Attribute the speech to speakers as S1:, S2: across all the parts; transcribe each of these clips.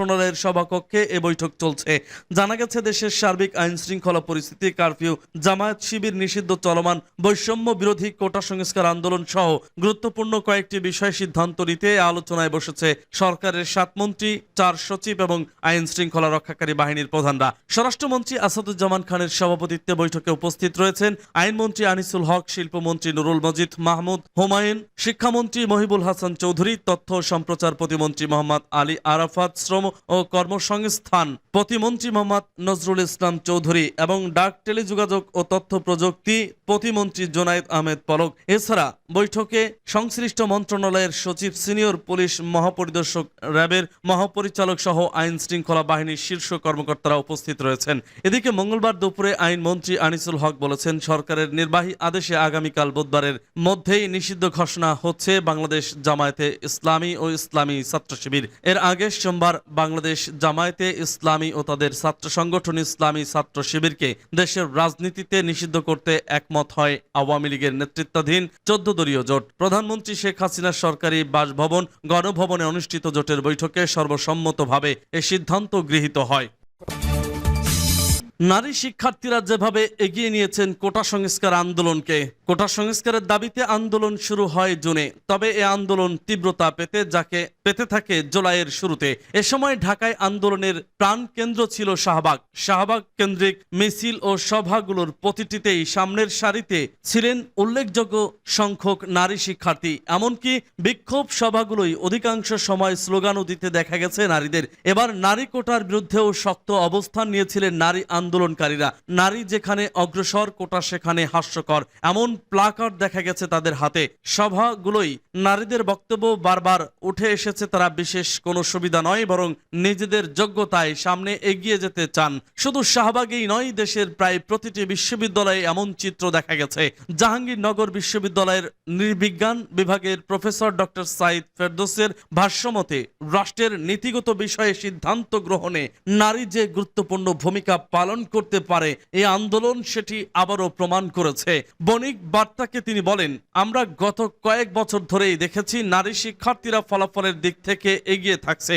S1: মন্ত্রণালয়ের সভাকক্ষে এ বৈঠক চলছে। জানা গেছে, দেশের সার্বিক আইন শৃঙ্খলা পরিস্থিতি, কারফিউ, জামায়াত শিবির নিষিদ্ধ, চলমান বৈষম্য বিরোধী কোটা সংস্কার আন্দোলন সহ গুরুত্বপূর্ণ কয়েকটি বিষয় সিদ্ধান্ত নিতে আলোচনায় বসেছে সরকারের 7 মন্ত্রী, 4 সচিব এবং আইন শৃঙ্খলা রক্ষাকারী বাহিনীর প্রধানরা। স্বরাষ্ট্রমন্ত্রী আসাদুজ্জামান খানের সভাপতিত্বে বৈঠকে উপস্থিত রয়েছেন আইনমন্ত্রী আনিসুল হক, শিল্পমন্ত্রী নুরুল মজিদ মাহমুদ হুমায়ুন, শিক্ষামন্ত্রী মহিবুল হাসান চৌধুরী, তথ্য ও সম্প্রচার প্রতিমন্ত্রী মোহাম্মদ আলী আরাফাত, শ্রম ও কর্মসংস্থান প্রতিমন্ত্রী মোহাম্মদ নজরুল ইসলাম চৌধুরী এবং ডাক, টেলিযোগাযোগ ও তথ্য প্রযুক্তি প্রতিমন্ত্রী জোনায়েদ আহমেদ পলক। এছাড়া বৈঠকে সংশ্লিষ্ট মন্ত্রণালয়ের সচিব, সিনিয়র পুলিশ মহাপরিদর্শক, র্যাবের মহাপরিচালক সহ আইন শৃঙ্খলা বাহিনীর শীর্ষ কর্মকর্তারা উপস্থিত রয়েছেন। এদিকে মঙ্গলবার দুপুরে আইনমন্ত্রী আনিসুল হক বলেছেন, সরকারের নির্বাহী আদেশে আগামীকাল বুধবারের মধ্যেই নিষিদ্ধ ঘোষণা হচ্ছে বাংলাদেশ জামায়াতে ইসলামী ও ইসলামী ছাত্র শিবির। এর আগে সোমবার বাংলাদেশ জামায়াতে ইসলামী ও তাদের ছাত্র সংগঠন ইসলামী ছাত্র শিবিরকে দেশের রাজনীতিতে নিষিদ্ধ করতে একমত হয় আওয়ামী লীগের নেতৃত্বাধীন 14 দলীয় জোট। প্রধানমন্ত্রী শেখ হাসিনার সরকারি বাসভবন গণভবনে অনুষ্ঠিত জোটের বৈঠকে সর্বসম্মতভাবে এ সিদ্ধান্ত গৃহীত হয়। নারী শিক্ষার্থীরা যেভাবে এগিয়ে নিয়েছেন কোটা সংস্কার আন্দোলনকে, কোটা সংস্কারের দাবিতে আন্দোলন শুরু হয় জুনে, তবে এ আন্দোলন তীব্রতা পেতে থাকে জুলাইয়ের শুরুতে। এ সময় ঢাকায় আন্দোলনের প্রাণ কেন্দ্র ছিল শাহবাগ কেন্দ্রিক মিছিল ও সভাগুলোর প্রতিটিতেই সামনের সারিতে ছিলেন উল্লেখযোগ্য সংখ্যক নারী শিক্ষার্থী। এমনকি বিক্ষোভ সভাগুলোই অধিকাংশ সময় স্লোগানও দিতে দেখা গেছে নারীদের। এবার নারী কোটার বিরুদ্ধেও শক্ত অবস্থান নিয়েছিলেন নারী আন্দোলনকারীরা। নারী যেখানে অগ্রসর, কোটা সেখানে হাস্যকর, এমন প্লাকার্ড দেখা গেছে তাদের হাতে। সভাগুলোই নারীদের বক্তব্য বারবার উঠে এসেছে, তারা বিশেষ কোনো সুবিধা নয়, বরং নিজেদের যোগ্যতায় সামনে এগিয়ে যেতে চান। শুধু শাহবাগেই নয়, দেশের প্রায় প্রতিটি বিশ্ববিদ্যালয়ে এমন চিত্র দেখা গেছে। জাহাঙ্গীরনগর বিশ্ববিদ্যালয়ের নৃবিজ্ঞান বিভাগের প্রফেসর ডক্টর সাইদ ফেরদৌসের ভাষ্যমতে, রাষ্ট্রের নীতিগত বিষয়ে সিদ্ধান্ত গ্রহণে নারী যে গুরুত্বপূর্ণ ভূমিকা পালন করতে পারে, এই আন্দোলন সেটি আবারও প্রমাণ করেছে। বণিক বার্তাকে তিনি বলেন, আমরা গত কয়েক বছর ধরেই দেখেছি নারী শিক্ষার্থীরা ফলাফলের দিক থেকে এগিয়ে থাকছে।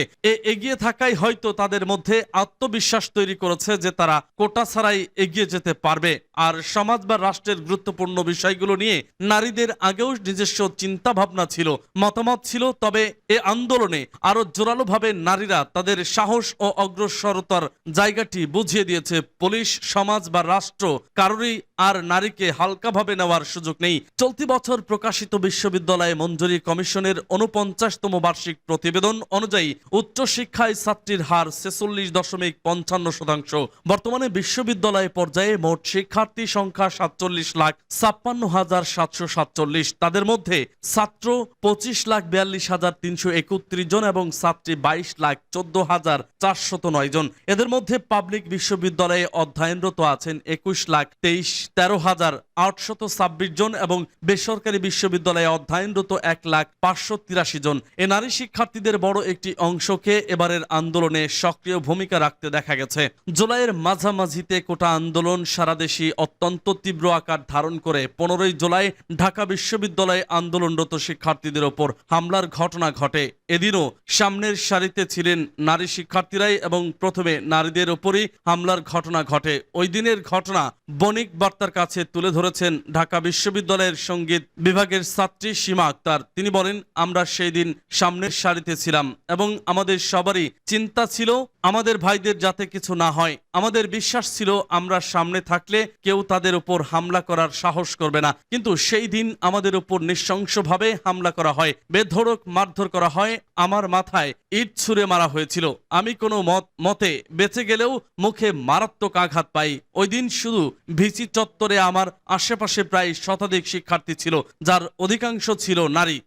S1: এগিয়ে থাকাই হয়তো তাদের মধ্যে আত্মবিশ্বাস তৈরি করেছে যে তারা কোটা ছাড়াই এগিয়ে যেতে পারবে। আর সমাজ বা রাষ্ট্রের গুরুত্বপূর্ণ বিষয়গুলো নিয়ে নারীদের আগেও নিজস্ব চিন্তা ভাবনা ছিল, মতামত ছিল, তবে এ আন্দোলনে আরো জোরালোভাবে নারীরা তাদের সাহস ও অগ্রসরতার জায়গাটি বুঝিয়ে দিয়েছে। পুলিশ, সমাজ বা রাষ্ট্র কারোরই আর নারীকে হালকাভাবে নেওয়ার সুযোগ নেই। চলতি বছর প্রকাশিত বিশ্ববিদ্যালয় মঞ্জুরি কমিশনের 49তম বার্ষিক প্রতিবেদন অনুযায়ী উচ্চশিক্ষায় ছাত্রীর হার 46.55%। বর্তমানে বিশ্ববিদ্যালয় পর্যায়ে মোট শিক্ষার্থী সংখ্যা 47,56,747। তাদের মধ্যে ছাত্র 25,42,331 জন এবং ছাত্রী 22,14,409 জন। এদের মধ্যে পাবলিক বিশ্ববিদ্যালয়ে অধ্যয়নরত আছেন 21,13,826 জন এবং বেসরকারি বিশ্ববিদ্যালয়ে অধ্যয়নরত 1,583 জন। এ নারী শিক্ষার্থীদের বড় একটি অংশকে এবারের আন্দোলনে সক্রিয় ভূমিকা রাখতে দেখা গেছে। জুলাইয়ের মাঝামাঝিতে কোটা আন্দোলন সারা দেশে অত্যন্ত তীব্র আকার ধারণ করে 15ই জুলাই ঢাকা বিশ্ববিদ্যালয়ে আন্দোলনরত শিক্ষার্থীদের ওপর হামলার ঘটনা ঘটে। এদিনও সামনের সারিতে ছিলেন নারী শিক্ষার্থীরাই এবং প্রথমে নারীদের ওপরই হামলার ঘটনা ঘটে। ওই দিনের ঘটনা বণিক বার্তার কাছে তুলে ধরেছেন ঢাকা বিশ্ববিদ্যালয়ের সঙ্গীত বিভাগের ছাত্রী সীমা আক্তার। তিনি বলেন, আমরা সেই দিন সামনের সারিতে ছিলাম এবং আমাদের সবারই চিন্তা ছিল আমাদের ভাইদের যাতে কিছু না হয়। আমাদের বিশ্বাস ছিল আমরা সামনে থাকলে কেউ তাদের উপর হামলা করার সাহস করবে না। কিন্তু সেই দিন আমাদের উপর নৃশংসভাবে হামলা করা হয়, বেধড়ক মারধর করা হয়, আমার মাথায় ইট ছুঁড়ে মারা হয়েছিল। আমি কোনো মতে বেঁচে গেলেও মুখে মারাত্মক আঘাত পাই। ওই দিন শুধু ভিসি চত্বরে আমার আশেপাশে প্রায় শতাধিক শিক্ষার্থী ছিল, যার অধিকাংশ ছিল নারী।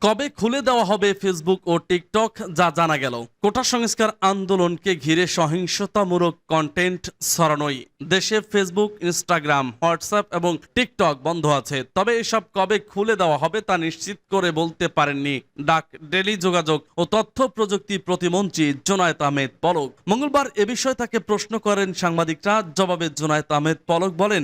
S1: কবে খুলে দেওয়া হবে ফেসবুক ও টিকটক, যা জানা গেল। কোটা সংস্কার আন্দোলনকে ঘিরে সহিংসতামূলক কন্টেন্ট ছড়ানোয় দেশে ফেসবুক, ইনস্টাগ্রাম, হোয়াটসঅ্যাপ এবং টিকটক বন্ধ আছে। তবে এসব কবে খুলে দেওয়া হবে তা নিশ্চিত করে বলতে পারেননি ডাক, টেলিযোগাযোগ ও তথ্য প্রযুক্তি প্রতিমন্ত্রী জোনায়েদ আহমেদ পলক। মঙ্গলবার এ বিষয়ে তাকে প্রশ্ন করেন সাংবাদিকরা। জবাবে জোনায়েদ আহমেদ পলক বলেন,